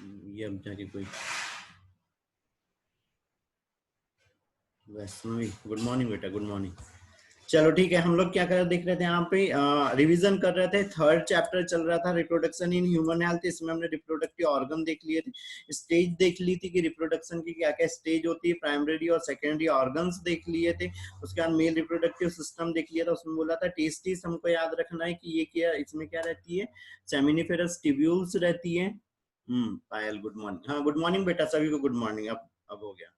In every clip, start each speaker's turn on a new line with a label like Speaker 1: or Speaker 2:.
Speaker 1: ये अब जाके कोई वैष्णवी, गुड मॉर्निंग बेटा, गुड मॉर्निंग। चलो ठीक है, हम लोग क्या कर देख रहे थे यहाँ पे, रिवीजन कर रहे थे। थर्ड चैप्टर चल रहा था, रिप्रोडक्शन इन ह्यूमन हेल्थ। इसमें हमने रिप्रोडक्टिव ऑर्गन देख लिए थे, स्टेज देख ली थी कि रिप्रोडक्शन की क्या क्या स्टेज होती है, प्राइमरी और सेकेंडरी ऑर्गन्स देख लिए थे। उसके बाद मेल रिप्रोडक्टिव सिस्टम देख लिया था। उसमें बोला था टेस्टिस हमको याद रखना है कि ये क्या, इसमें क्या रहती है, सेमिनिफेरस ट्यूब्यूल्स रहती है। पायल गुड मॉर्निंग। हाँ गुड मॉर्निंग बेटा, सभी को गुड मॉर्निंग। अब हो गया।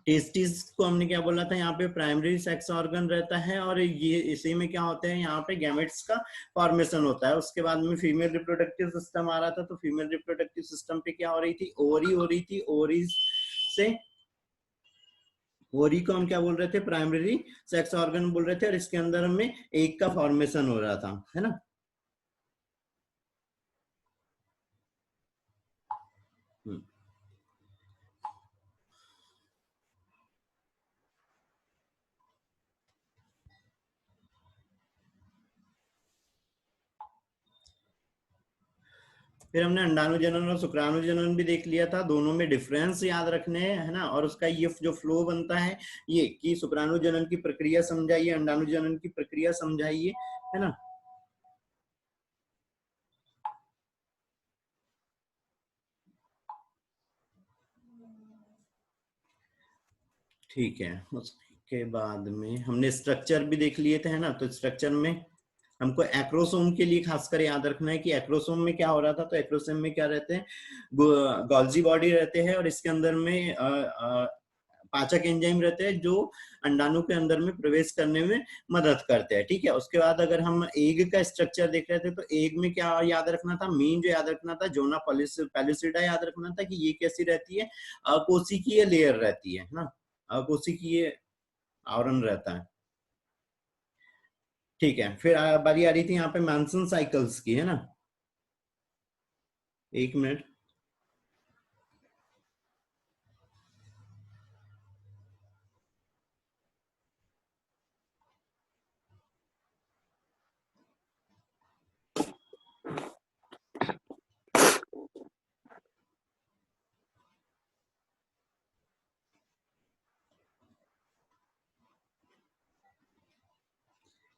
Speaker 1: टेस्टिस को हमने क्या बोला था, यहाँ पे प्राइमरी सेक्स ऑर्गन रहता है और ये इसी में क्या होते हैं, यहाँ पे गैमेट्स का फॉर्मेशन होता है। उसके बाद में फीमेल रिप्रोडक्टिव सिस्टम आ रहा था, तो फीमेल रिप्रोडक्टिव सिस्टम पे क्या हो रही थी, ओवरी हो रही थी। ओवरी से, ओवरी को हम क्या बोल रहे थे, प्राइमरी सेक्स ऑर्गन बोल रहे थे, और इसके अंदर में एग का फॉर्मेशन हो रहा था, है ना। फिर हमने अंडाणु जनन और शुक्राणु जनन भी देख लिया था, दोनों में डिफरेंस याद रखने हैं, है ना। और उसका ये जो फ्लो बनता है, ये कि शुक्राणु जनन की प्रक्रिया समझाइए, अंडाणु जनन की प्रक्रिया समझाइए, है ना। ठीक है, उसके बाद में हमने स्ट्रक्चर भी देख लिए थे, है ना। तो स्ट्रक्चर में हमको एक्रोसोम के लिए खासकर याद रखना है कि एक्रोसोम में क्या हो रहा था। तो एक्रोसोम में क्या रहते हैं, गोल्जी बॉडी रहते हैं, और इसके अंदर में पाचक एंजाइम रहते हैं जो अंडाणु के अंदर में प्रवेश करने में मदद करते हैं। ठीक है, उसके बाद अगर हम एग का स्ट्रक्चर देख रहे थे, तो एग में क्या याद रखना था, मेन जो याद रखना था, जोना पेलिसिडा याद रखना था कि ये कैसी रहती है, अकोशिकीय लेयर रहती है ना, अकोशिकीय आवरण रहता है। ठीक है, फिर बारी आ रही थी यहाँ पे मैनसन साइकिल्स की, है ना। एक मिनट।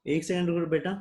Speaker 1: एक सेकंड रुको बेटा।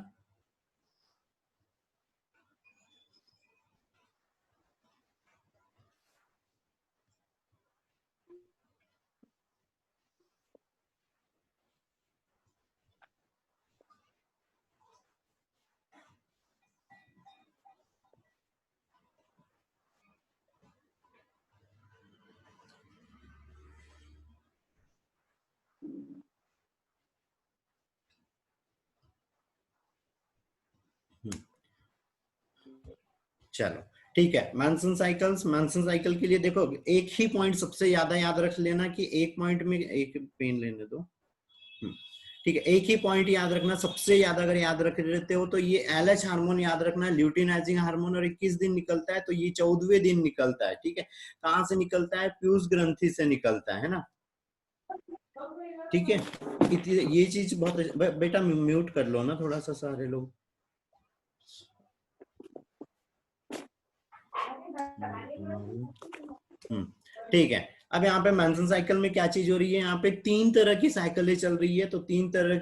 Speaker 1: चलो ठीक है, मैनसन साइकिल्स, मैनसन साइकिल के लिए देखो, एक ही पॉइंट सबसे ज्यादा याद रख लेना कि एक पॉइंट में, एक पेन लेने दो। ठीक है, एक ही पॉइंट याद रखना सबसे ज्यादा, अगर याद रख लेते हो तो ये एलएच हार्मोन याद रखना, ल्यूटिनाइजिंग हार्मोन। और 21 दिन निकलता है, तो ये 14वें दिन निकलता है। ठीक है, कहाँ से निकलता है, पीयूष ग्रंथि से निकलता है ना। ठीक है, ये चीज बहुत बेटा म्यूट कर लो ना थोड़ा सा सारे लोग। ठीक है, अब यहाँ पे मेंशन साइकिल में क्या चीज हो रही है, यहाँ पे 3 तरह की साइकिलें चल रही है। तो 3 तरह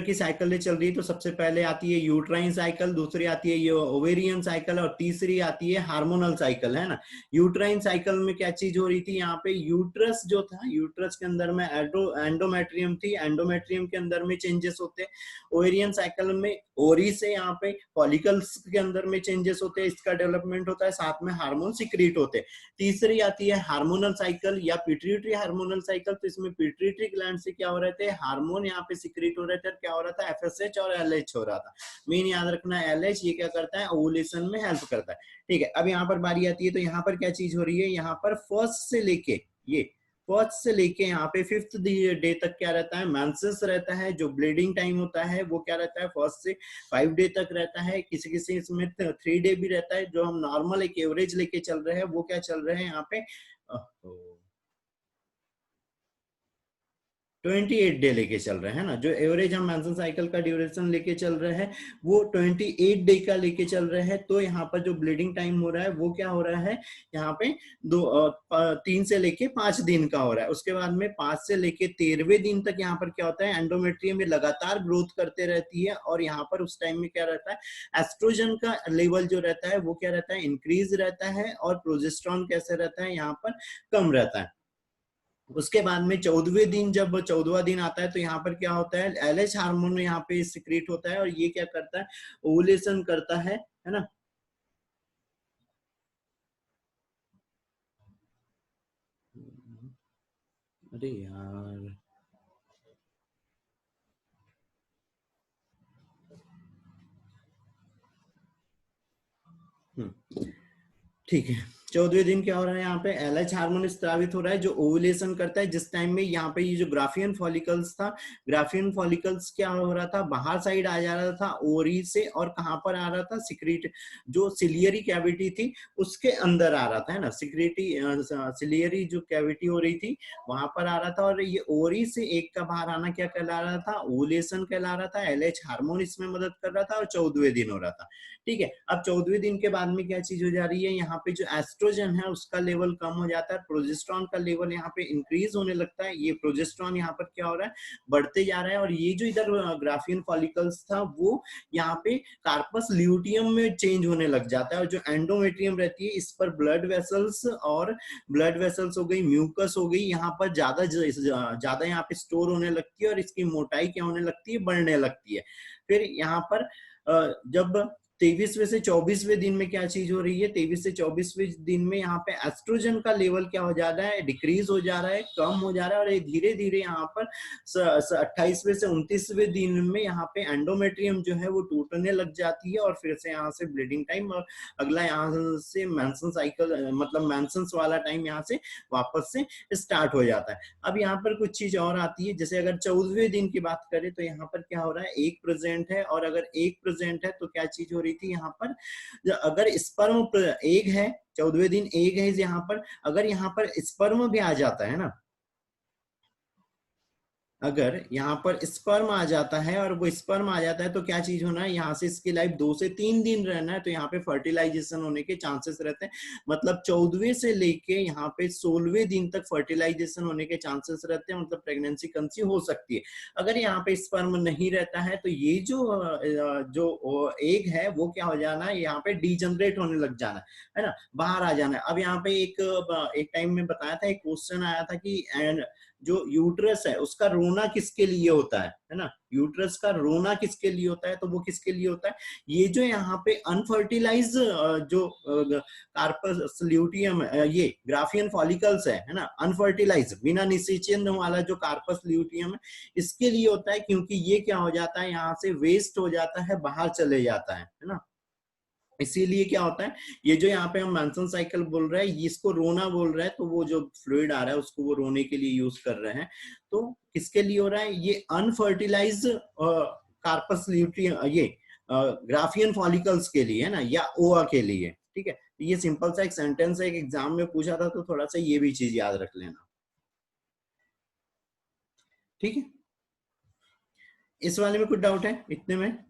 Speaker 1: की साइकिलें चल रही है। तो सबसे पहले आती है यूट्राइन साइकिल, दूसरी आती है ये ओवेरियन साइकिल, और तीसरी आती है हार्मोनल साइकिल, है ना। यूट्राइन साइकिल में क्या चीज हो रही थी, यहाँ पे यूट्रस जो था, यूट्रस के अंदर में एंडोमेट्रियम थी, एंडोमेट्रियम के अंदर में चेंजेस होते। ओवेरियन साइकिल में ओरी से यहाँ पे फॉलिकल्स के अंदर में चेंजेस होते हैं, इसका डेवलपमेंट होता है, साथ में हार्मोन सिक्रीट होते हैं। तीसरी आती है हार्मोनल साइकिल या पिट्यूटरी हार्मोनल साइकिल। तो इसमें पिट्यूटरी ग्लैंड से क्या हो रहे थे, हार्मोन यहाँ पे सिक्रीट हो रहे थे, क्या हो रहा था, एफएसएच और एलएच हो रहा था। मेन याद रखना है एलएच, ये क्या करता है, ओवुलेशन में हेल्प करता है। ठीक है, अब यहाँ पर बारी आती है, तो यहाँ पर क्या चीज हो रही है, यहाँ पर फर्स्ट से लेके, ये फर्स्ट से लेके यहाँ पे 5th डे तक क्या रहता है, मेंसेस रहता है। जो ब्लीडिंग टाइम होता है वो क्या रहता है, 1st से 5 डे तक रहता है। किसी किसी इसमें 3 डे भी रहता है। जो हम नॉर्मल एक एवरेज लेके चल रहे हैं, वो क्या चल रहे हैं यहाँ पे, 28 डे लेके चल रहे हैं ना, जो एवरेज हम मेंस्ट्रुअल साइकिल का ड्यूरेशन लेके चल रहे हैं वो 28 डे का लेके चल रहे हैं। तो यहाँ पर जो ब्लीडिंग टाइम हो रहा है वो क्या हो रहा है, यहाँ पे 3 से लेके 5 दिन का हो रहा है। उसके बाद में 5 से लेके 13वें दिन तक यहाँ पर क्या होता है, एंडोमेट्रियम में लगातार ग्रोथ करते रहती है, और यहाँ पर उस टाइम में क्या रहता है, एस्ट्रोजन का लेवल जो रहता है वो क्या रहता है, इंक्रीज रहता है, और प्रोजेस्टेरॉन कैसे रहता है, यहाँ पर कम रहता है। उसके बाद में 14वें दिन, जब 14वां दिन आता है तो यहाँ पर क्या होता है, एलएच हार्मोन यहाँ पे सिक्रीट होता है, और ये क्या करता है, ओवुलेशन करता है ना। अरे यार, ठीक है। 14वें दिन क्या हो रहा है, यहाँ पे एलएच हार्मोन स्रावित हो रहा है जो ओवुलेशन करता है, जिस टाइम में यहाँ पे ये जो ग्राफियन फॉलिकल्स था, ग्राफियन फॉलिकल्स क्या हो रहा था, बाहर साइड आ जा रहा था ओरी से, और कहाँ पर आ रहा था, सिक्रीट जो सिलियरी कैविटी थी उसके अंदर आ रहा था, है ना, सिक्रेटी सिलियरी जो कैविटी हो रही थी वहां पर आ रहा था, और ये ओरी से एक का बाहर आना क्या कहला रहा था, ओवुलेशन कहला रहा था। एलएच हार्मोन इसमें मदद कर रहा था, और 14वें दिन हो रहा था। ठीक है, अब 14वें दिन के बाद में क्या चीज हो जा रही है, यहाँ पे जो एस्ट्रोजन है उसका लेवल कम हो जाता है, प्रोजेस्टेरॉन का लेवल यहाँ पे इंक्रीज होने लगता है। ये प्रोजेस्टेरॉन यहाँ पर क्या हो रहा है, बढ़ते जा रहा है, और ये जो इधर ग्राफियन फॉलिकल्स था वो यहाँ पे कार्पस ल्यूटियम में चेंज होने लग जाता है, और जो एंडोमेट्रियम रहती है इस पर ब्लड वेसल्स, और ब्लड वेसल्स हो गई, म्यूकस हो गई, यहाँ पर ज्यादा यहाँ पे स्टोर होने लगती है, और इसकी मोटाई क्या होने लगती है, बढ़ने लगती है। फिर यहाँ पर जब 23वें से 24वें दिन में क्या चीज हो रही है, 23 से 24वें दिन में यहाँ पे एस्ट्रोजन का लेवल क्या हो जा रहा है, डिक्रीज हो जा रहा है, कम हो जा रहा है, और ये धीरे धीरे यहाँ पर 28वें से 29वें दिन में यहाँ पे एंडोमेट्रियम जो है वो टूटने लग जाती है, और फिर से यहाँ से ब्लीडिंग टाइम, और अगला यहाँ से मेंस्ट्रुअल साइकिल मतलब मेंसेंस वाला टाइम यहाँ से वापस से स्टार्ट हो जाता है। अब यहाँ पर कुछ चीज और आती है, जैसे अगर 14वें दिन की बात करें तो यहाँ पर क्या हो रहा है, एक प्रेजेंट है, और अगर एक प्रेजेंट है तो क्या चीज हो रही थी, यहाँ पर अगर स्पर्म एग है, 14वें दिन एग है यहाँ पर, अगर यहाँ पर स्पर्म भी आ जाता है ना, अगर यहाँ पर स्पर्म आ जाता है, और वो स्पर्म आ जाता है तो क्या चीज होना है, यहाँ से इसकी लाइफ 2 से 3 दिन रहना है, तो यहाँ पे फर्टिलाइजेशन होने के चांसेस रहते हैं। मतलब 14वें से लेके यहाँ पे 16वें दिन तक फर्टिलाइजेशन होने के चांसेस रहते हैं, मतलब प्रेगनेंसी कंसीव हो सकती है। अगर यहाँ पे स्पर्म नहीं रहता है तो ये जो एग है वो क्या हो जाना है, यहाँ पे डीजनरेट होने लग जाना है ना, बाहर आ जाना है। अब यहाँ पे एक टाइम में बताया था, एक क्वेश्चन आया था कि जो यूट्रस है उसका रोना किसके लिए होता है ना, यूट्रस का रोना किसके लिए होता है, तो वो किसके लिए होता है, ये जो यहाँ पे अनफर्टिलाइज जो कार्पस ल्यूटियम ये ग्राफियन फॉलिकल्स है ना, अनफर्टिलाइज बिना निषेचन वाला जो कार्पस ल्यूटियम है इसके लिए होता है, क्योंकि ये क्या हो जाता है, यहाँ से वेस्ट हो जाता है, बाहर चले जाता है ना। इसीलिए क्या होता है, ये जो यहाँ पे हम मेंस्ट्रुअल साइकिल बोल रहे हैं इसको रोना बोल रहे हैं, तो वो जो फ्लूइड आ रहा है उसको वो रोने के लिए यूज कर रहे हैं। तो किसके लिए हो रहा है, ये अनफर्टिलाइज कार्पस ल्यूटियम, ये ग्राफियन फॉलिकल्स के लिए है ना, या ओआ के लिए। ठीक है, ये सिंपल सा एक सेंटेंस है, एक एग्जाम में पूछा था, तो थोड़ा सा ये भी चीज याद रख लेना। ठीक है, इस वाले में कुछ डाउट है इतने में?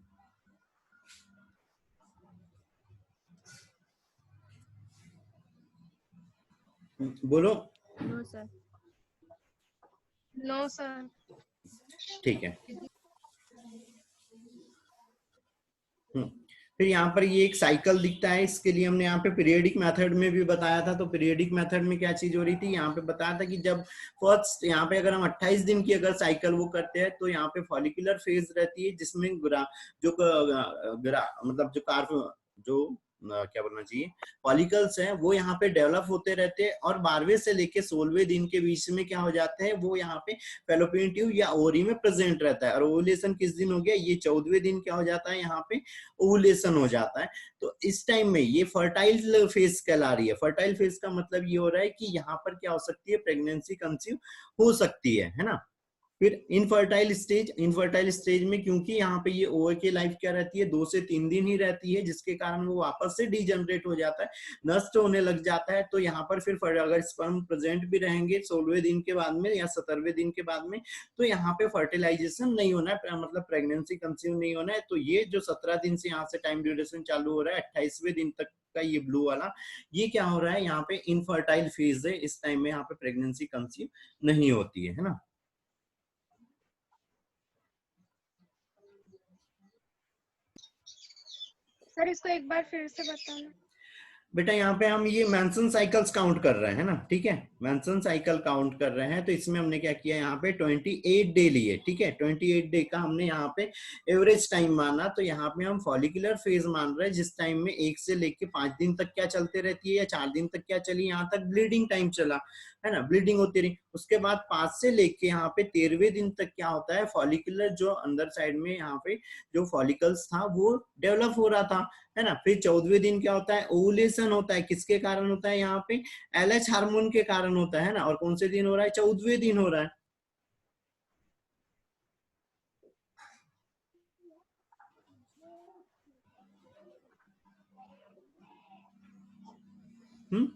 Speaker 1: बोलो।
Speaker 2: No sir. No sir.
Speaker 1: ठीक है। फिर यहाँ पर ये एक साइकिल दिखता है, इसके लिए हमने यहाँ पे पीरियडिक मेथड में भी बताया था। तो पीरियडिक मेथड में क्या चीज हो रही थी, यहाँ पे बताया था कि जब फर्स्ट यहाँ पे अगर हम 28 दिन की अगर साइकिल वो करते हैं तो यहाँ पे फॉलिकुलर फेज रहती है, जिसमें मतलब जो कार्प जो क्या बोलना चाहिए, फॉलिकल्स हैं वो यहाँ पे डेवलप होते रहते हैं, और 12वें से लेके 16वें दिन के बीच में क्या हो जाते हैं, वो यहाँ पे फेलोपियन ट्यूब या ओवरी में प्रेजेंट रहता है। और ओवुलेशन किस दिन हो गया, ये 14वें दिन क्या हो जाता है, यहाँ पे ओवुलेशन हो जाता है। तो इस टाइम में ये फर्टाइल फेज कहला रही है। फर्टाइल फेज का मतलब ये हो रहा है कि यहाँ पर क्या हो सकती है, प्रेगनेंसी कंसीव हो सकती है ना। फिर इनफर्टाइल स्टेज में क्योंकि यहाँ पे ये ओवर की लाइफ क्या रहती है, 2 से 3 दिन ही रहती है, जिसके कारण वो वापस से डीजनरेट हो जाता है, नष्ट होने लग जाता है। तो यहाँ पर फिर अगर स्पर्म प्रेजेंट भी रहेंगे 16वें दिन के बाद में या 17वें दिन के बाद में, तो यहाँ पे फर्टिलाइजेशन नहीं होना है, मतलब प्रेगनेंसी कंसीव नहीं होना है। तो ये जो 17 दिन से यहाँ से टाइम ड्यूरेशन चालू हो रहा है 28वें दिन तक का, ये ब्लू वाला, ये क्या हो रहा है, यहाँ पे इनफर्टाइल फेज है। इस टाइम में यहाँ पे प्रेगनेंसी कंसीव नहीं होती है ना।
Speaker 2: सर इसको एक बार फिर से बताना।
Speaker 1: बेटा यहाँ पे हम ये मेंशन साइकिल्स काउंट कर रहे हैं ना, ठीक है, मेंशन साइकिल काउंट कर रहे हैं। तो इसमें हमने क्या किया, यहाँ पे 28 डे लिए, ठीक है, 28 डे का हमने यहाँ पे एवरेज टाइम माना। तो यहाँ पे हम फॉलिकुलर फेज मान रहे हैं, जिस टाइम में 1 से लेके 5 दिन तक क्या चलते रहती है, या 4 दिन तक क्या चली, यहाँ तक ब्लीडिंग टाइम चला है ना, ब्लीडिंग होती रही। उसके बाद 5 से लेके यहाँ पे 13वें दिन तक क्या होता है, फॉलिकुलर जो अंदर साइड में यहाँ पे जो फॉलिकल्स था वो डेवलप हो रहा था, है ना। फिर 14वें दिन क्या होता है, ओवुलेशन होता है। किसके कारण होता है, यहाँ पे एलएच हार्मोन के कारण होता है ना। और कौन से दिन हो रहा है, 14वें दिन हो रहा है। हम्म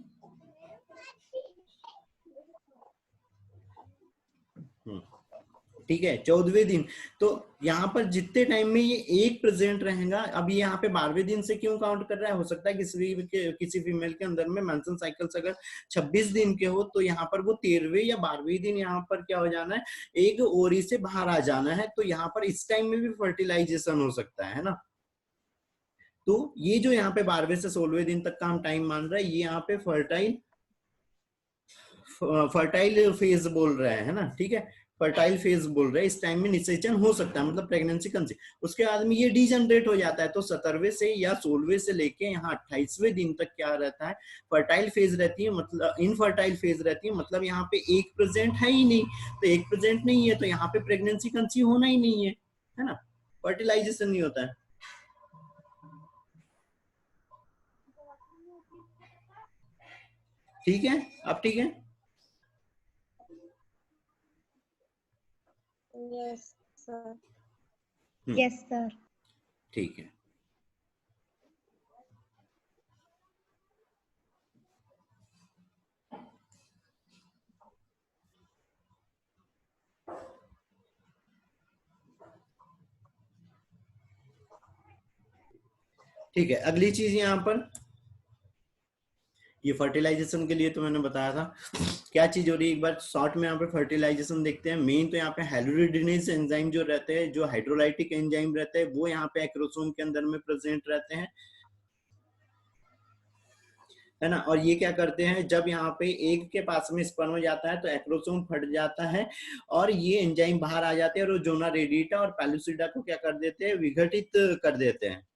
Speaker 1: ठीक है, 14वें दिन। तो यहाँ पर जितने टाइम में ये एक प्रेजेंट रहेगा, अब ये यहाँ पे 12वें दिन से क्यों काउंट कर रहा है, हो सकता है किसी फीमेल के अंदर में मेंस्ट्रुअल साइकिल्स अगर 26 दिन के हो, तो यहाँ पर वो 13वें या 12वें दिन यहाँ पर क्या हो जाना है, एक ओरी से बाहर आ जाना है। तो यहाँ पर इस टाइम में भी फर्टिलाइजेशन हो सकता है ना। तो ये जो यहाँ पे 12वें से 16वें दिन तक का हम टाइम मान रहे हैं, ये यहाँ पे फर्टाइल फेज बोल रहे हैं ना, ठीक है, फर्टाइल फेज बोल रहे हैं। इस टाइम में निषेचन हो सकता है, मतलब प्रेगनेंसी कंसीव। उसके बाद में ये डीजनरेट हो जाता है। तो 17वें से या 16वें से लेके यहाँ 28वें दिन तक क्या रहता है, फर्टाइल फेज रहती है, मतलब इनफर्टाइल फेज रहती है, मतलब यहाँ पे एक प्रेजेंट है ही नहीं। तो एक प्रेजेंट नहीं है तो यहाँ पे प्रेगनेंसी कंसीव होना ही नहीं है ना, फर्टिलाइजेशन नहीं होता है। ठीक है, अब ठीक है।
Speaker 2: Yes sir.
Speaker 3: Yes sir.
Speaker 1: ठीक है, ठीक है। अगली चीज यहाँ पर, ये फर्टिलाइजेशन के लिए तो मैंने बताया था क्या चीज हो रही है, एक बार शॉर्ट में यहाँ पे फर्टिलाइजेशन देखते हैं। मेन तो यहाँ पे हाइड्रोलिनेज एंजाइम जो रहते हैं, जो हाइड्रोलाइटिक एंजाइम रहते हैं, वो यहाँ पे एक्रोसोम के अंदर में प्रेजेंट रहते हैं, है ना। और ये क्या करते हैं, जब यहाँ पे एग के पास में स्पर्म जाता है तो एक्रोसोम फट जाता है और ये एंजाइम बाहर आ जाते हैं, और जोना रेडिटा और पेलुसिडा को क्या कर देते हैं, विघटित कर देते हैं,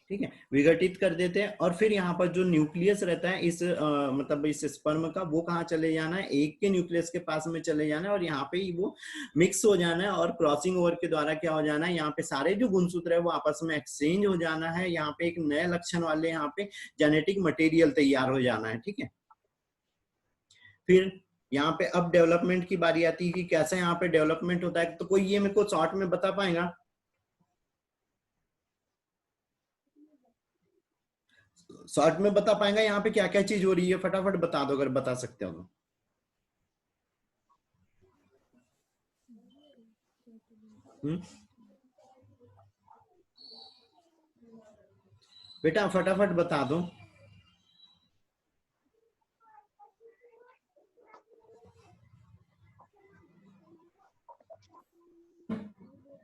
Speaker 1: ठीक है, विघटित कर देते हैं। और फिर यहाँ पर जो न्यूक्लियस रहता है इस मतलब इस स्पर्म का, वो कहाँ चले जाना है, एक के न्यूक्लियस के पास में चले जाना है, और यहाँ पे ही वो मिक्स हो जाना है, और क्रॉसिंग ओवर के द्वारा क्या हो जाना है, यहाँ पे सारे जो गुणसूत्र है वो आपस में एक्सचेंज हो जाना है। यहाँ पे एक नए लक्षण वाले यहाँ पे जेनेटिक मटेरियल तैयार हो जाना है, ठीक है। फिर यहाँ पे अब डेवलपमेंट की बारी आती है कि कैसे यहाँ पे डेवलपमेंट होता है। तो कोई ये मेरे को शॉर्ट में बता पाएगा, शॉर्ट में बता पाएगा यहाँ पे क्या क्या चीज हो रही है, फटाफट बता दो अगर बता सकते हो तो। बेटा फटाफट बता दो।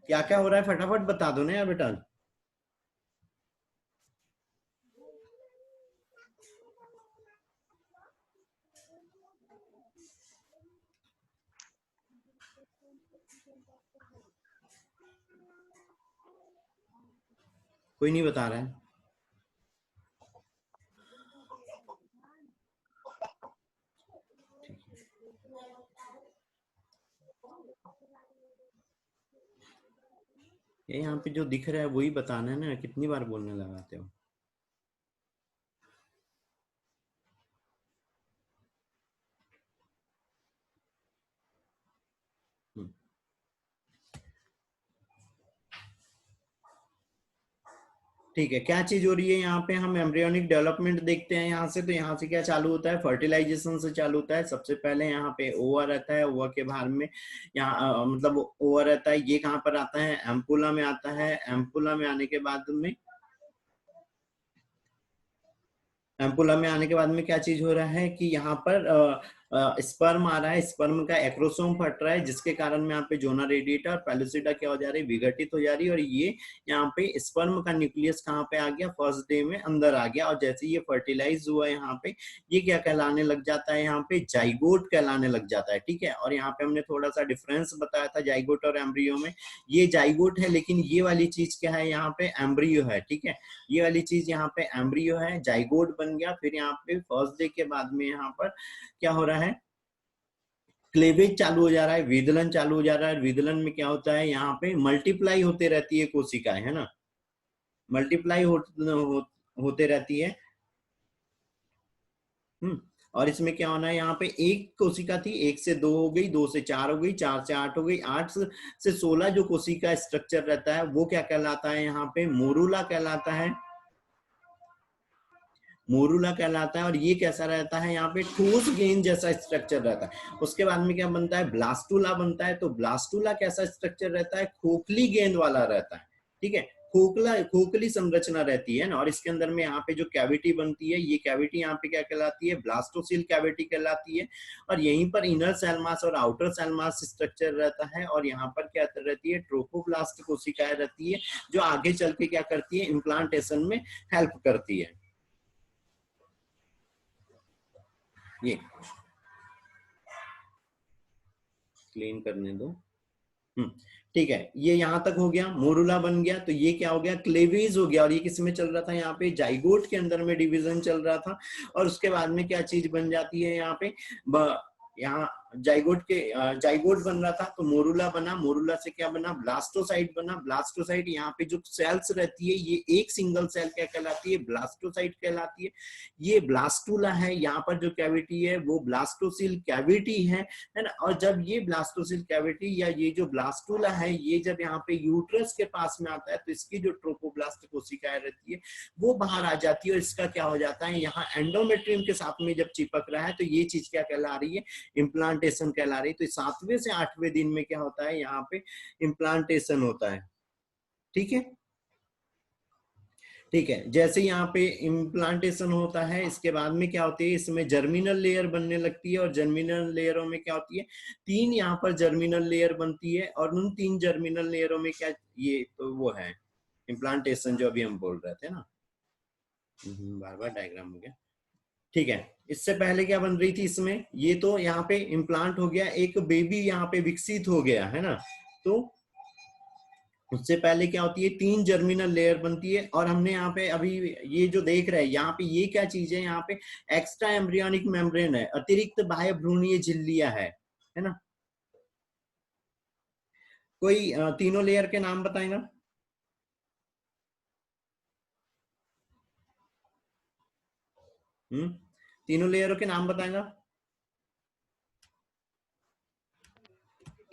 Speaker 1: क्या क्या हो रहा है, फटाफट बता दो ना यार बेटा। कोई नहीं बता रहा है। ये यहाँ पे जो दिख रहा है वही बताना है ना, कितनी बार बोलने लगाते हो। ठीक है, क्या चीज हो रही है यहाँ पे, हम एम्ब्रियोनिक डेवलपमेंट देखते हैं यहाँ से। तो यहाँ से क्या चालू होता है, फर्टिलाइजेशन से चालू होता है। सबसे पहले यहाँ पे ओवा रहता है, ओवा के बाहर में यहाँ मतलब ओवा रहता है, ये कहाँ पर आता है, एम्पुला में आता है। एम्पुला में आने के बाद में क्या चीज हो रहा है कि यहाँ पर स्पर्म आ रहा है, स्पर्म का एक्रोसोम फट रहा है, जिसके कारण में यहाँ पे जोना रेडिएटा और पेलुसिडा क्या हो जा रही है, विघटित हो जा रही है। और ये यहाँ पे स्पर्म का न्यूक्लियस कहाँ पे आ गया, फर्स्ट डे में अंदर आ गया। और जैसे ये फर्टिलाइज हुआ यहाँ पे, ये क्या कहलाने लग जाता है, यहाँ पे जाइगोट कहलाने लग जाता है। ठीक है, और यहाँ पे हमने थोड़ा सा डिफरेंस बताया था जाइगोट और एम्ब्रियो में। ये जाइगोट है, लेकिन ये वाली चीज क्या है, यहाँ पे एम्ब्रियो है। ठीक है, ये वाली चीज यहाँ पे एम्ब्रियो है, जाइगोट बन गया। फिर यहाँ पे फर्स्ट डे के बाद में यहाँ पर क्या हो रहा है, क्लेवेज चालू हो जा रहा है, विदलन चालू हो जा रहा है। विदलन में क्या होता है, यहाँ पे मल्टीप्लाई होते रहती है कोशिकाएं, है ना, मल्टीप्लाई होते रहती है। और इसमें क्या होना है, यहाँ पे एक कोशिका थी, 1 से 2 हो गई, 2 से 4 हो गई, 4 से 8 हो गई, 8 से 16 जो कोशिका स्ट्रक्चर रहता है वो क्या कहलाता है, यहाँ पे मोरूला कहलाता है। मोरूला कहलाता है। और ये कैसा रहता है, यहाँ पे ठोस गेंद जैसा स्ट्रक्चर रहता है। उसके बाद में क्या बनता है, ब्लास्टुला बनता है। तो ब्लास्टुला कैसा स्ट्रक्चर रहता है, खोखली गेंद वाला रहता है। ठीक है, खोखली संरचना रहती है ना। और इसके अंदर में यहाँ पे जो कैविटी बनती है, ये कैविटी यहाँ पे क्या कहलाती है, ब्लास्टोसिल कैविटी कहलाती है। और यहीं पर इनर सेल मास और आउटर सेल मास स्ट्रक्चर रहता है। और यहाँ पर क्या रहती है, ट्रोफोब्लास्ट कोशिकाएं रहती है, जो आगे चल के क्या करती है, इम्प्लांटेशन में हेल्प करती है। ये क्लीन करने दो। ठीक है, ये यहां तक हो गया, मोरूला बन गया। तो ये क्या हो गया, क्लेवेज हो गया। और ये किस में चल रहा था, यहाँ पे जाइगोट के अंदर में डिवीजन चल रहा था। और उसके बाद में क्या चीज बन जाती है, यहाँ पे यहाँ जाइगोट बन रहा था, तो मोरूला बना। मोरूला से क्या बना, ब्लास्टोसाइट बना। ब्लास्टोसाइट यहाँ पे जो सेल्स रहती है, ये एक सिंगल सेल क्या कहलाती है, ब्लास्टोसाइट कहलाती है। ये ब्लास्टुला है, यहाँ पर जो कैविटी है वो ब्लास्टोसिल कैविटी है ना। और जब ये ब्लास्टोसिल कैविटी या ये जो ब्लास्टुला है, ये जब यहाँ पे यूट्रस के पास में आता है, तो इसकी जो ट्रोपोब्लास्ट कोशिकाएं रहती है वो बाहर आ जाती है। और इसका क्या हो जाता है, यहाँ एंडोमेट्रियम के साथ में जब चिपक रहा है, तो ये चीज क्या कहला रही है, इम्प्लांटेशन कहला रही है। तो 7वें से 8वें दिन में क्या होता है, यहाँ पे इम्प्लांटेशन होता है। ठीक है, ठीक है, जैसे यहाँ पे इम्प्लांटेशन होता है, इसके बाद में क्या होती है, इसमें जर्मिनल लेयर बनने लगती है। और जर्मिनल लेयरों में क्या होती है, 3 यहाँ पर जर्मिनल लेयर बनती है। और उन 3 जर्मिनल लेयरों में क्या, ये तो वो है इम्प्लांटेशन जो अभी हम बोल रहे थे ना। बार बार डायग्राम हो गया। ठीक है, इससे पहले क्या बन रही थी इसमें, ये तो यहाँ पे इम्प्लांट हो गया, एक बेबी यहाँ पे विकसित हो गया, है ना। तो उससे पहले क्या होती है, 3 जर्मिनल लेयर बनती है। और हमने यहाँ पे अभी ये जो देख रहे हैं, यहाँ पे ये क्या चीज है, यहाँ पे एक्स्ट्रा एम्ब्रियोनिक मेम्ब्रेन है, अतिरिक्त बाह्य भ्रूणीय झिल्लियां है ना। कोई तीनों लेयर के नाम बताएगा। तीनों लेयरों के नाम बताएगा।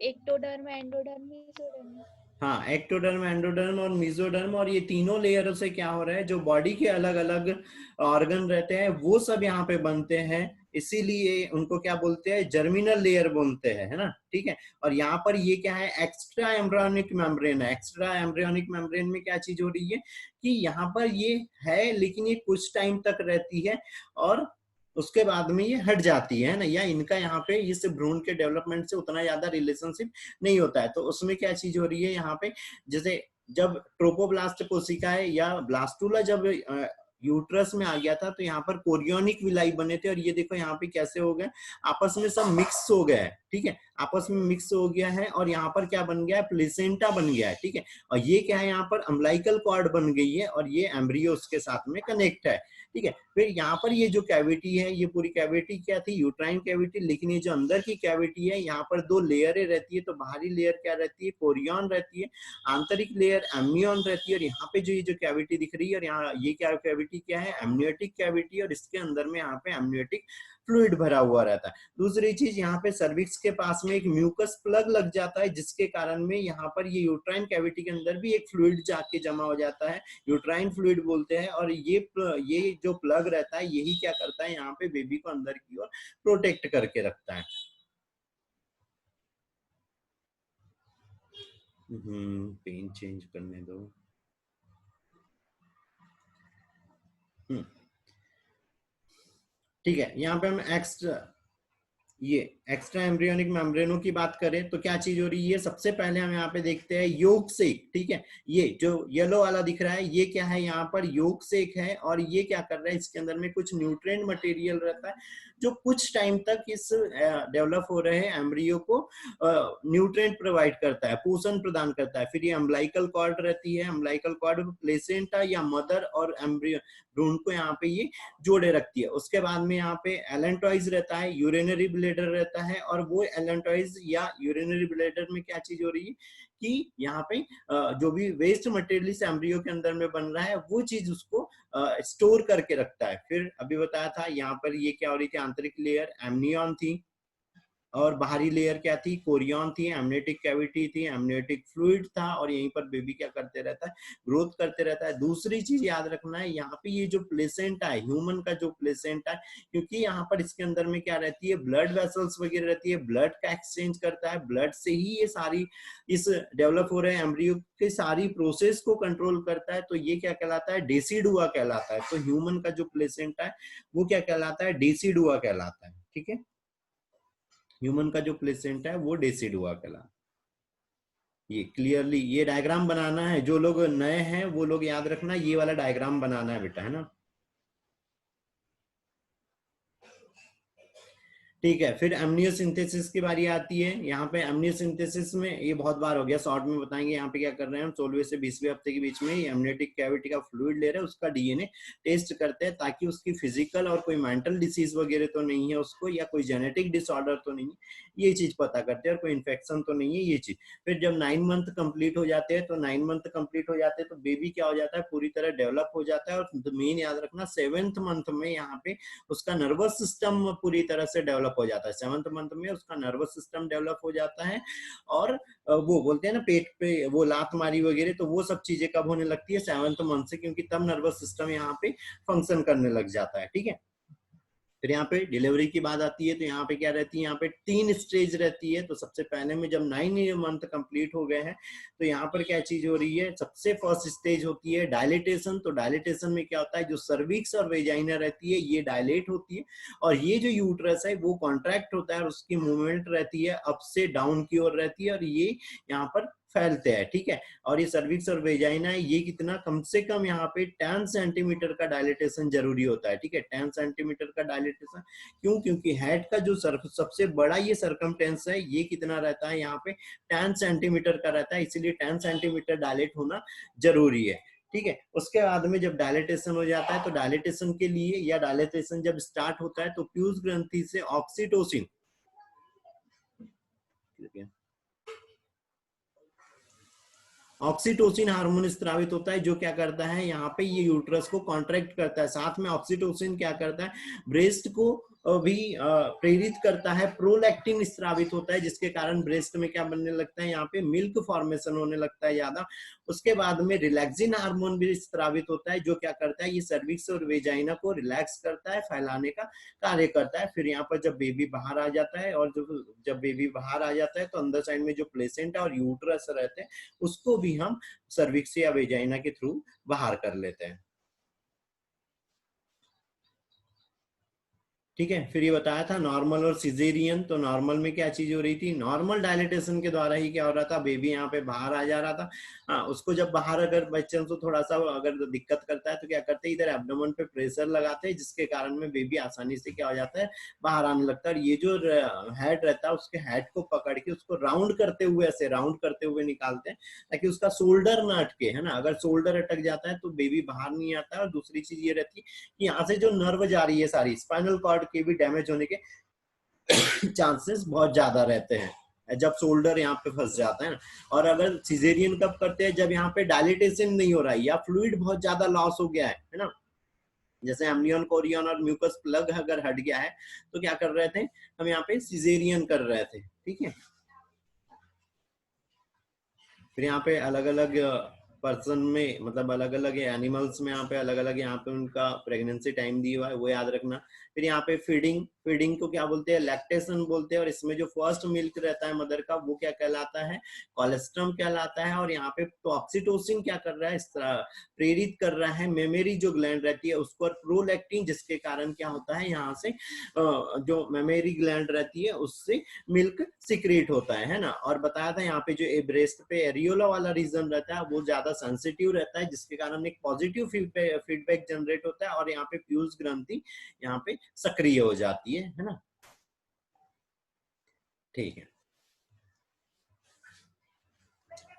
Speaker 2: Ectoderm, endoderm, mesoderm.
Speaker 1: हाँ, एक्टोडर्म, एंडोडर्म और मेसोडर्म। और ये तीनों लेयरों से क्या हो रहा है, जो बॉडी के अलग अलग ऑर्गन रहते हैं वो सब यहाँ पे बनते हैं। इसीलिए उनको क्या बोलते हैं, जर्मिनल लेयर बोलते हैं, है ना। ठीक है, और यहाँ पर ये क्या है, एक्स्ट्रा एम्ब्रियोनिक मेम्ब्रेन है। एक्स्ट्रा एम्ब्रियोनिक मेम्ब्रेन में क्या चीज हो रही है कि यहाँ पर ये है, लेकिन ये कुछ टाइम तक रहती है और उसके बाद में ये हट जाती है ना। या इनका यहाँ पे इस भ्रूण के डेवलपमेंट से उतना ज्यादा रिलेशनशिप नहीं होता है। तो उसमें क्या चीज हो रही है यहाँ पे, जैसे जब ट्रोपोब्लास्ट कोशिकाएं या ब्लास्टुला जब यूट्रस में आ गया था, तो यहाँ पर कोरियोनिक विलाई बने थे। और ये देखो यहाँ पे कैसे हो गए, आपस में सब मिक्स हो गया है। ठीक है, आपस में मिक्स हो गया है। और यहाँ पर क्या बन गया है, प्लेसेंटा बन गया है। ठीक है, और ये क्या है, यहाँ पर अम्बलाइकल कॉर्ड बन गई है और ये एम्ब्रियो उसके साथ में कनेक्ट है। ठीक है, फिर यहाँ पर ये जो कैविटी है, ये पूरी कैविटी क्या थी, यूट्राइन कैविटी। लेकिन ये जो अंदर की कैविटी है, यहाँ पर 2 लेयरें रहती है। तो बाहरी लेयर क्या रहती है, कोरियन रहती है, आंतरिक लेयर एम्नियन रहती है। और यहाँ पे जो ये जो कैविटी दिख रही है, और यहाँ ये क्या कैविटी क्या है, एमनियोटिक कैविटी। और इसके अंदर में यहाँ पे एमनियोटिक फ्लूइड भरा हुआ रहता है। दूसरी चीज यहाँ पे सर्विक्स के पास में एक म्यूकस प्लग लग जाता है, जिसके कारण में यहाँ पर ये यूट्राइन कैविटी के अंदर भी एक फ्लूइड जाके जमा हो जाता है, यूट्राइन फ्लूइड बोलते हैं। और ये जो प्लग रहता है यही क्या करता है, यहाँ पे बेबी को अंदर की ओर प्रोटेक्ट करके रखता है। पेन चेंज करने दो। ठीक है, यहाँ पे हम एक्स्ट्रा एम्ब्रियोनिक मेम्ब्रेनों की बात करें तो क्या चीज हो रही है, सबसे पहले हम यहाँ पे देखते हैं योग सेक। ठीक है, ये जो येलो वाला दिख रहा है ये क्या है, यहाँ पर योग सेक है। और ये क्या कर रहा है, इसके अंदर में कुछ न्यूट्रिएंट मटेरियल रहता है जो कुछ टाइम तक इस डेवलप हो रहे एम्ब्रियो को न्यूट्रिएंट प्रोवाइड करता है, पोषण प्रदान करता है। फिर ये अम्बिलिकल कॉर्ड रहती है, अम्बिलिकल कॉर्ड प्लेसेंटा या मदर और एम्ब्रियो भ्रूण को यहाँ पे ये जोड़े रखती है। उसके बाद में यहाँ पे एलेंटॉइज रहता है, यूरिनरी ब्लैडर रहता है। और वो एलेंटॉइज या यूरिनरी ब्लैडर में क्या चीज हो रही है कि यहाँ पे जो भी वेस्ट मटेरियल इस एम्ब्रियो के अंदर में बन रहा है वो चीज उसको स्टोर करके रखता है। फिर अभी बताया था यहाँ पर ये क्या हो रही थी, आंतरिक लेयर एमनियन थी और बाहरी लेयर क्या थी, कोरियन थी, एमनियोटिक कैविटी थी, एमनियोटिक फ्लूइड था। और यहीं पर बेबी क्या करते रहता है, ग्रोथ करते रहता है। दूसरी चीज याद रखना है, यहाँ पे ये जो प्लेसेंटा है, ह्यूमन का जो प्लेसेंटा है, क्योंकि यहाँ पर इसके अंदर में क्या रहती है, ब्लड वेसल्स वगैरह रहती है, ब्लड का एक्सचेंज करता है, ब्लड से ही ये सारी इस डेवलप हो रहे एम्ब्रियो की सारी प्रोसेस को कंट्रोल करता है। तो ये क्या कहलाता है, डेसिडुआ कहलाता है। तो ह्यूमन का जो प्लेसेंटा है वो क्या कहलाता है, डेसिडुआ कहलाता है। ठीक है, ह्यूमन का जो प्लेसेंटा है वो डेसिडुआ कहलाता है। ये क्लियरली ये डायग्राम बनाना है, जो लोग नए हैं वो लोग याद रखना, ये वाला डायग्राम बनाना है बेटा, है ना। ठीक है, फिर एमनियोसिंथेसिस की बारी आती है। यहाँ पे एमनियोसिंथेसिस में ये बहुत बार हो गया, शॉर्ट में बताएंगे। यहाँ पे क्या कर रहे हैं हम, 16वें से 20वें हफ्ते के बीच में एमनियोटिक कैविटी का फ्लूइड ले रहे हैं, उसका डीएनए टेस्ट करते हैं ताकि उसकी फिजिकल और कोई मेंटल डिसीज वगैरह तो नहीं है उसको, या कोई जेनेटिक डिसऑर्डर तो नहीं है, ये चीज पता करते हैं, और कोई इन्फेक्शन तो नहीं है, ये चीज। फिर जब 9 मंथ कंप्लीट हो जाते हैं, तो 9 मंथ कंप्लीट हो जाते हैं तो बेबी क्या हो जाता है, पूरी तरह डेवलप हो जाता है। और मेन याद रखना, 7th मंथ में यहाँ पे उसका नर्वस सिस्टम पूरी तरह से डेवलप हो जाता है। 7th मंथ में उसका नर्वस सिस्टम डेवलप हो जाता है। और वो बोलते हैं ना पेट पे वो लात मारी वगैरह, तो वो सब चीजें कब होने लगती है, 7th मंथ से, क्योंकि तब नर्वस सिस्टम यहाँ पे फंक्शन करने लग जाता है। ठीक है, फिर यहाँ पे डिलीवरी की बात आती है, तो यहाँ पे क्या रहती है, यहाँ पे 3 स्टेज रहती है। तो सबसे पहले में जब 9 मंथ कंप्लीट हो गए हैं तो यहाँ पर क्या चीज हो रही है, सबसे फर्स्ट स्टेज होती है डायलिटेशन। तो डायलिटेशन में क्या होता है, जो सर्विक्स और वेजाइना रहती है ये डायलेट होती है, और ये जो यूट्रस है वो कॉन्ट्रैक्ट होता है, और उसकी मूवमेंट रहती है अप से डाउन की ओर रहती है, और ये यहाँ पर फैलते हैं। ठीक है, और ये सर्विक्स और वेजाइना है ये कितना, कम से कम यहाँ पे 10 सेंटीमीटर का डायलिटेशन जरूरी होता है। ठीक है, 10 सेंटीमीटर का डायलिटेशन क्यों, क्योंकि हेड का जो सबसे बड़ा ये सर्कमटेंस है ये कितना रहता है, यहाँ पे 10 सेंटीमीटर का रहता है, इसलिए 10 सेंटीमीटर डायलेट होना जरूरी है। ठीक है, उसके बाद में जब डायलिटेशन हो जाता है, तो डायलिटेशन के लिए या डायलिटेशन जब स्टार्ट होता है तो प्यूस ग्रंथि से ऑक्सीटोसिन ऑक्सीटोसिन हार्मोन स्त्रावित होता है, जो क्या करता है, यहाँ पे ये यूट्रस को कॉन्ट्रैक्ट करता है। साथ में ऑक्सीटोसिन क्या करता है, ब्रेस्ट को भी प्रेरित करता है, प्रोलैक्टिन स्त्रावित होता है, जिसके कारण ब्रेस्ट में क्या बनने लगता है, यहाँ पे मिल्क फॉर्मेशन होने लगता है ज्यादा। उसके बाद में रिलैक्सिन हार्मोन भी स्त्रावित होता है, जो क्या करता है, ये सर्विक्स और वेजाइना को रिलैक्स करता है, फैलाने का कार्य करता है। फिर यहाँ पर जब बेबी बाहर आ जाता है, और जब बेबी बाहर आ जाता है तो अंदर साइड में जो प्लेसेंटा और यूट्रस रहते हैं उसको भी हम सर्विक्स या वेजाइना के थ्रू बाहर कर लेते हैं। ठीक है, फिर ये बताया था नॉर्मल और सिजेरियन। तो नॉर्मल में क्या चीज हो रही थी, नॉर्मल डायलिटेशन के द्वारा ही क्या हो रहा था, बेबी यहाँ पे बाहर आ जा रहा था। हाँ, उसको जब बाहर अगर बच्चों को थोड़ा सा अगर दिक्कत करता है तो क्या करते हैं, इधर एब्डोमेन पे प्रेशर लगाते हैं, जिसके कारण में बेबी आसानी से क्या हो जाता है, बाहर आने लगता है। और ये जो हेड रहता है उसके हेड को पकड़ के उसको राउंड करते हुए, ऐसे राउंड करते हुए निकालते हैं, ताकि उसका शोल्डर ना अटके, है ना। अगर शोल्डर अटक जाता है तो बेबी बाहर नहीं आता है। और दूसरी चीज ये रहती है कि यहाँ से जो नर्व जा रही है सारी, स्पाइनल कॉर्ड के भी डैमेज होने के चांसेस बहुत ज्यादा रहते हैं जब शोल्डर यहाँ पे फंस जाता है ना। और अगर सिजेरियन कब करते हैं, जब यहाँ पे डायलिटेशन नहीं हो रहा है या फ्लूइड बहुत ज्यादा लॉस हो गया है ना, जैसे एम्नियन, कोरियन और म्यूकस प्लग अगर हट गया है तो क्या कर रहे थे हम यहाँ पे सिजेरियन कर रहे थे, ठीक है। फिर यहाँ पे अलग अलग पर्सन में मतलब अलग अलग एनिमल्स में यहाँ पे अलग अलग यहाँ पे उनका प्रेगनेंसी टाइम दिया हुआ है, वो याद रखना। फिर यहाँ पे फीडिंग, फीडिंग को क्या बोलते हैं, लैक्टेशन बोलते हैं। और इसमें जो फर्स्ट मिल्क रहता है मदर का वो क्या कहलाता है, कोलेस्ट्रम कहलाता है। और यहाँ पे तो ऑक्सीटोसिन क्या कर रहा है, इस तरह प्रेरित कर रहा है मेमोरी जो ग्लैंड रहती है उसको, और प्रोलैक्टिन, जिसके कारण क्या होता है यहाँ से जो मेमोरी ग्लैंड रहती है उससे मिल्क सिक्रेट होता है ना। और बताया था यहाँ पे जो ब्रेस्ट पे एरियोला वाला रीजन रहता है वो ज्यादा सेंसिटिव रहता है, जिसके कारण एक पॉजिटिव फीडबैक जनरेट होता है और यहाँ पे पीयूष ग्रंथि यहाँ पे सक्रिय हो जाती है ना। ठीक है,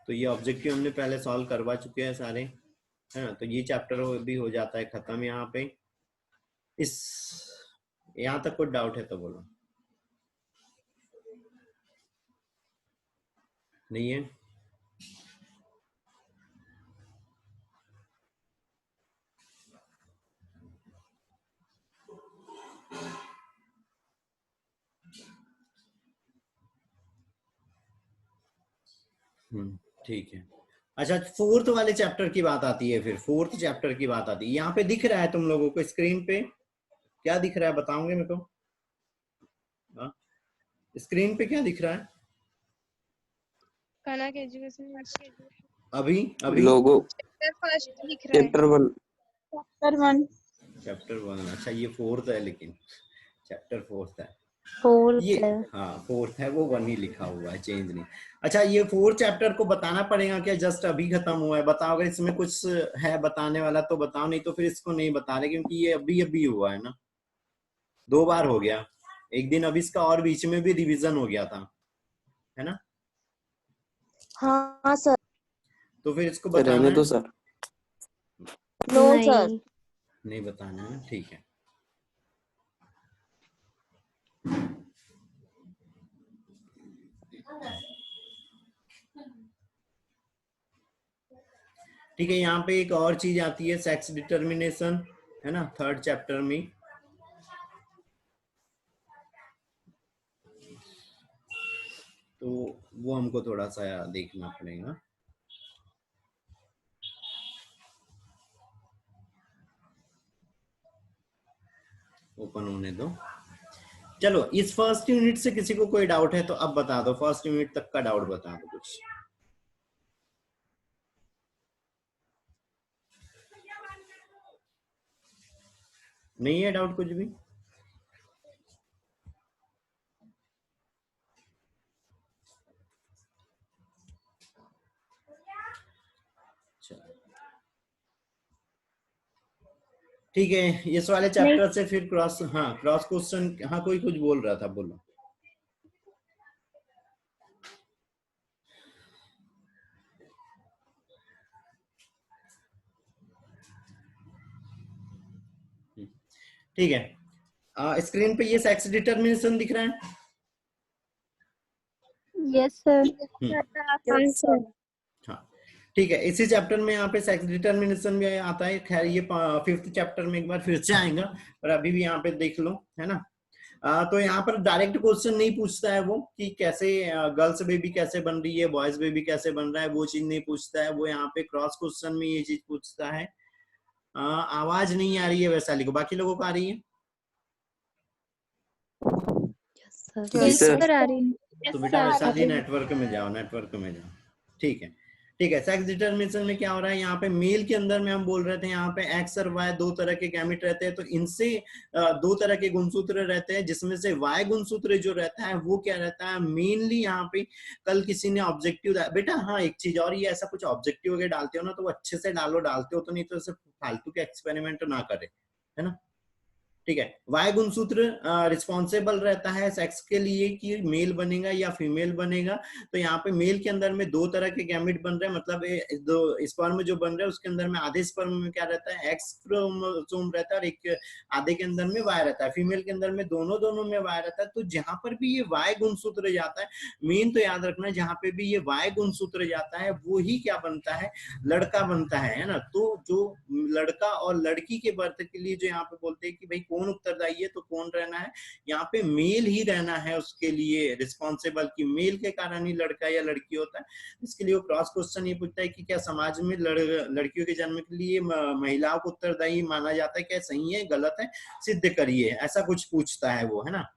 Speaker 1: तो ये ऑब्जेक्टिव हमने पहले सॉल्व करवा चुके हैं सारे, है ना। तो ये चैप्टर भी हो जाता है खत्म यहाँ पे। इस यहाँ तक कोई डाउट है तो बोलो। नहीं है? ठीक है। अच्छा, फोर्थ वाले चैप्टर की बात आती है। फिर फोर्थ चैप्टर की बात आती है, यहाँ पे दिख रहा है तुम लोगों को स्क्रीन पे, क्या दिख रहा है बताओगे मेरे को? स्क्रीन पे क्या दिख रहा है
Speaker 2: कनक एजुकेशन
Speaker 1: अभी? अभी
Speaker 4: लोगो
Speaker 2: फर्स्ट दिख रहा है,
Speaker 4: चैप्टर 1।
Speaker 1: चैप्टर 1। अच्छा, ये फोर्थ है, लेकिन चैप्टर फोर्थ है
Speaker 3: फोर्थ
Speaker 1: ये।
Speaker 3: है।
Speaker 1: हाँ फोर्थ है, वो 1 ही लिखा हुआ है, चेंज नहीं। अच्छा, ये फोर्थ चैप्टर को बताना पड़ेगा क्या? जस्ट अभी खत्म हुआ है, बताओ अगर इसमें कुछ है बताने वाला तो बताओ, नहीं तो फिर इसको नहीं बता रहे, क्योंकि ये अभी अभी हुआ है ना, 2 बार हो गया। एक दिन अभी इसका और बीच में भी रिवीजन हो गया था, है ना।
Speaker 3: हाँ सर।
Speaker 1: तो फिर इसको बताना
Speaker 4: रहने
Speaker 1: है?
Speaker 4: दो सर।
Speaker 3: No sir.
Speaker 1: नहीं बताना है, ठीक है। ठीक है, यहाँ पे एक और चीज आती है, सेक्स डिटर्मिनेशन, है ना, थर्ड चैप्टर में। तो वो हमको थोड़ा सा देखना पड़ेगा। ओपन होने दो। चलो, इस फर्स्ट यूनिट से किसी को कोई डाउट है तो अब बता दो, फर्स्ट यूनिट तक का डाउट बता दो कुछ। नहीं है डाउट कुछ भी? ठीक है, इस वाले चैप्टर से फिर क्रॉस, हाँ क्रॉस क्वेश्चन, हाँ कोई कुछ बोल रहा था, बोलो। ठीक है, स्क्रीन पे ये सेक्स डिटर्मिनेशन दिख रहा है?
Speaker 3: Yes sir.
Speaker 1: हाँ ठीक है, इसी चैप्टर में यहाँ पे सेक्स डिटर्मिनेशन भी आता है। खैर ये 5th चैप्टर में एक बार फिर से आएगा, पर अभी भी यहाँ पे देख लो, है ना। तो यहाँ पर डायरेक्ट क्वेश्चन नहीं पूछता है वो कि कैसे गर्ल्स बेबी कैसे बन रही है, बॉयज बेबी कैसे बन रहा है, वो चीज नहीं पूछता है। वो यहाँ पे क्रॉस क्वेश्चन में ये चीज पूछता है। आवाज नहीं आ रही है वैशाली को, बाकी लोगों को आ रही है?
Speaker 4: Yes sir.
Speaker 3: आ रही है।
Speaker 1: तो बेटा वैशाली नेटवर्क में जाओ, नेटवर्क में जाओ। ठीक है, ठीक है। सेक्स डिटर्मिनेशन में क्या हो रहा है, यहाँ पे मेल के अंदर में हम बोल रहे थे यहाँ पे एक्स और वाई 2 तरह के गैमेट रहते हैं। तो इनसे 2 तरह के गुणसूत्र रहते हैं, जिसमें से वाई गुणसूत्र जो रहता है वो क्या रहता है मेनली यहाँ पे। कल किसी ने ऑब्जेक्टिव बेटा, हाँ एक चीज और, ये ऐसा कुछ ऑब्जेक्टिव अगर डालते हो ना तो वो अच्छे से डालो, डालते हो तो, नहीं तो ऐसे फालतू के एक्सपेरिमेंट ना करे, है ना। ठीक है। वाई गुणसूत्र रिस्पॉन्सिबल रहता है सेक्स के लिए कि मेल बनेगा या फीमेल बनेगा। तो यहाँ पे मेल के अंदर में दो तरह के गैमेट बन रहे हैं, मतलब दो स्पर्म जो बन रहे हैं उसके अंदर में आधे स्पर्म में क्या रहता है, एक्स क्रोमोसोम रहता है, और एक आधे के अंदर में वाई रहता है। फीमेल के अंदर में दोनों में वाई रहता है। तो जहां पर भी ये वाई गुणसूत्र जाता है, मेन तो याद रखना है, जहां पे भी ये वाई गुणसूत्र जाता है वो ही क्या बनता है, लड़का बनता है ना। तो जो लड़का और लड़की के बर्थ के लिए जो यहाँ पे बोलते हैं कि भाई कौन उत्तरदायी है, तो कौन रहना है, यहाँ पे मेल ही रहना है उसके लिए रिस्पॉन्सिबल, कि मेल के कारण ही लड़का या लड़की होता है। इसके लिए वो क्रॉस क्वेश्चन ये पूछता है कि क्या समाज में लड़कियों के जन्म के लिए महिलाओं को उत्तरदायी माना जाता है, क्या सही है गलत है, सिद्ध करिए, ऐसा कुछ पूछता है वो, है ना।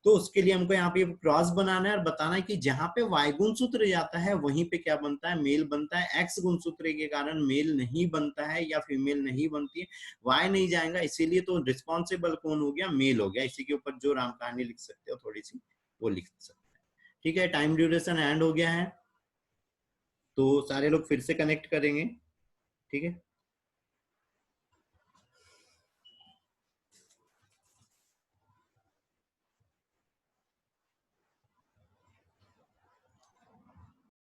Speaker 1: तो उसके लिए हमको यहाँ पे क्रॉस बनाना है और बताना है कि जहां पे वाई गुणसूत्र जाता है वहीं पे क्या बनता है, मेल बनता है। एक्स गुणसूत्र के कारण मेल नहीं बनता है या फीमेल नहीं बनती है, वाई नहीं जाएगा, इसीलिए तो रिस्पॉन्सिबल कौन हो गया, मेल हो गया। इसी के ऊपर जो राम कहानी लिख सकते हो थोड़ी सी वो लिख सकते हैं। ठीक है, टाइम ड्यूरेशन एंड हो गया है, तो सारे लोग फिर से कनेक्ट करेंगे। ठीक है।